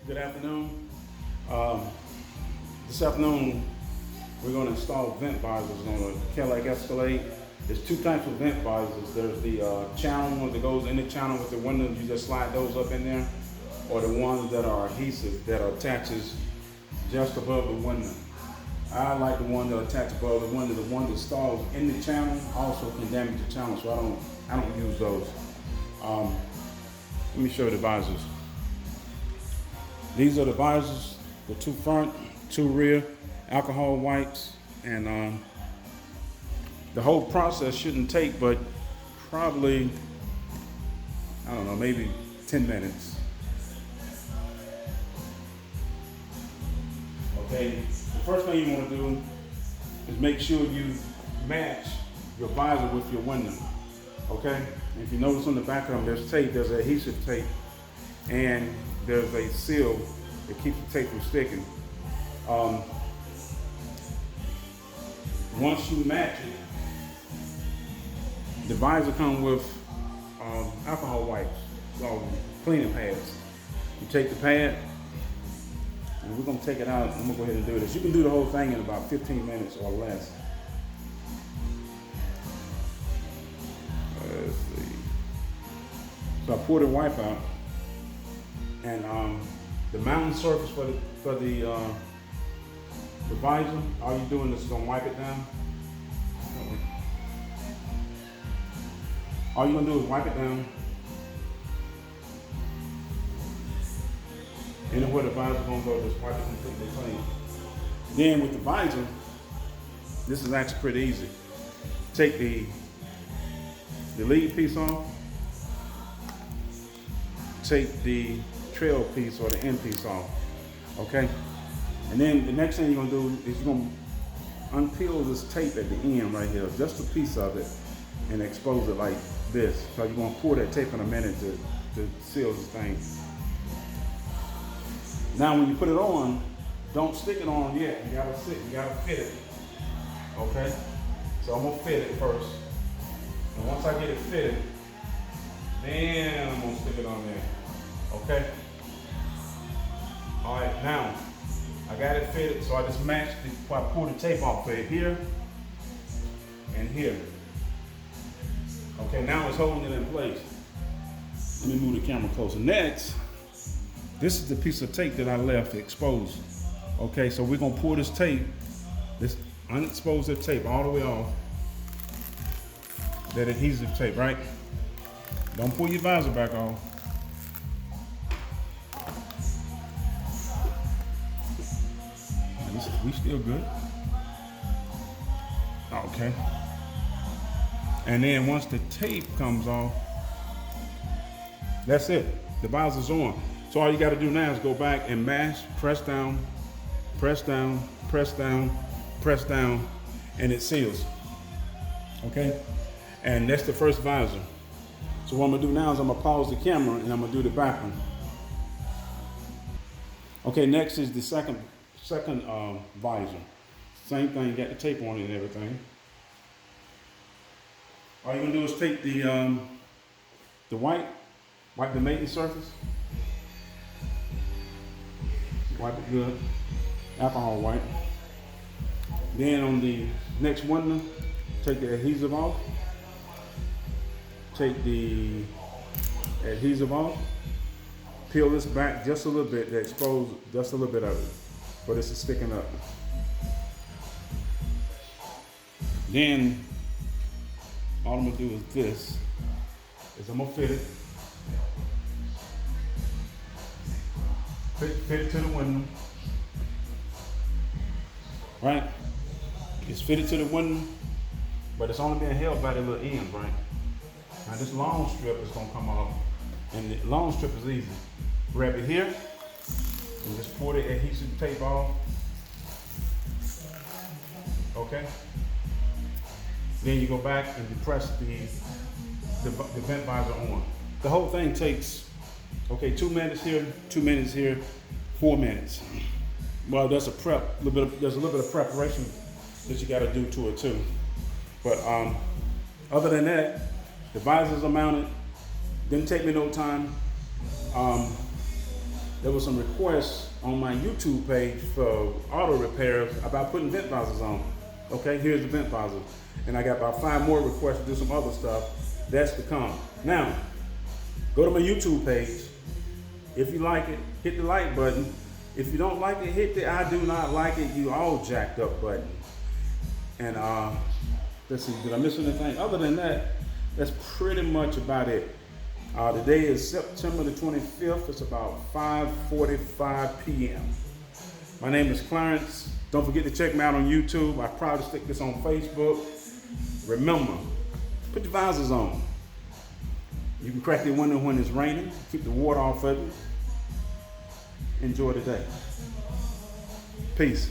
Good afternoon. Um, this afternoon, we're going to install vent visors on a Cadillac Escalade. There's two types of vent visors. There's the channel one that goes in the channel with the windows. You just slide those up in there, or the ones that are adhesive that attaches just above the window. I like the one that attaches above the window. The one that installs in the channel also can damage the channel, so I don't use those. Let me show you the visors. These are the visors, the two front, two rear, alcohol wipes, and the whole process shouldn't take but probably, I don't know, maybe 10 minutes. Okay, the first thing you want to do is make sure you match your visor with your window. Okay, and if you notice on the back of them, there's tape, there's adhesive tape, and there's a seal that keeps the tape from sticking. Once you match it, the visor comes with alcohol wipes, so cleaning pads. You take the pad, and we're gonna take it out. I'm gonna go ahead and do this. You can do the whole thing in about 15 minutes or less. Let's see. So I pour the wipe out, and the mounting surface for the visor, all you're doing is gonna wipe it down. All you're gonna do is wipe it down. Anywhere the visor gonna go, just wipe it completely clean. Then with the visor, this is actually pretty easy. Take the lead piece off. Take the trail piece or the end piece off. Okay? And then the next thing you're gonna do is you're gonna unpeel this tape at the end right here, just a piece of it, and expose it like this. So you're gonna pour that tape in a minute to seal this thing. Now when you put it on, don't stick it on yet. You gotta fit it. Okay? So I'm gonna fit it first. And once I get it fitted, then I'm gonna stick it on there. Okay? All right, now I got it fitted, so I just matched it. I pulled the tape off right here and here. Okay, now it's holding it in place. Let me move the camera closer. Next, this is the piece of tape that I left exposed. Okay, so we're gonna pull this tape, this unexposed tape all the way off. That adhesive tape, right? Don't pull your visor back off. We still good. Okay. And then once the tape comes off, that's it. The visor's on. So all you got to do now is go back and mash, press down, press down, press down, press down, and it seals. Okay? And that's the first visor. So what I'm gonna do now is I'm gonna pause the camera and I'm gonna do the back one. Okay, next is the second visor. Same thing, you got the tape on it and everything. All you're gonna do is take the wipe the maintenance surface. Wipe it good, alcohol wipe. Then on the next window, take the adhesive off. Take the adhesive off. Peel this back just a little bit to expose just a little bit of it, but this is sticking up. Then all I'm gonna do is this, is I'm gonna fit it. Fit it to the window. Right? It's fitted to the window, but it's only being held by the little ends, right? Now this long strip is gonna come off, and the long strip is easy. Grab it here, and just pour the adhesive tape off. Okay? Then you go back and depress the vent visor on. The whole thing takes, 2 minutes here, 2 minutes here, 4 minutes. Well, there's a little bit of preparation that you gotta do to it too. But other than that, the visors are mounted. Didn't take me no time. there was some requests on my YouTube page for auto repairs about putting vent visors on. Okay, here's the vent visor. And I got about 5 more requests to do some other stuff. That's to come. Now, go to my YouTube page. If you like it, hit the like button. If you don't like it, hit the I do not like it, you all jacked up button. And let's see, did I miss anything? Other than that, that's pretty much about it. Today is September the 25th. It's about 5:45 p.m. My name is Clarence. Don't forget to check me out on YouTube. I probably stick this on Facebook. Remember, put your visors on. You can crack the window when it's raining. Keep the water off of it. Enjoy the day. Peace.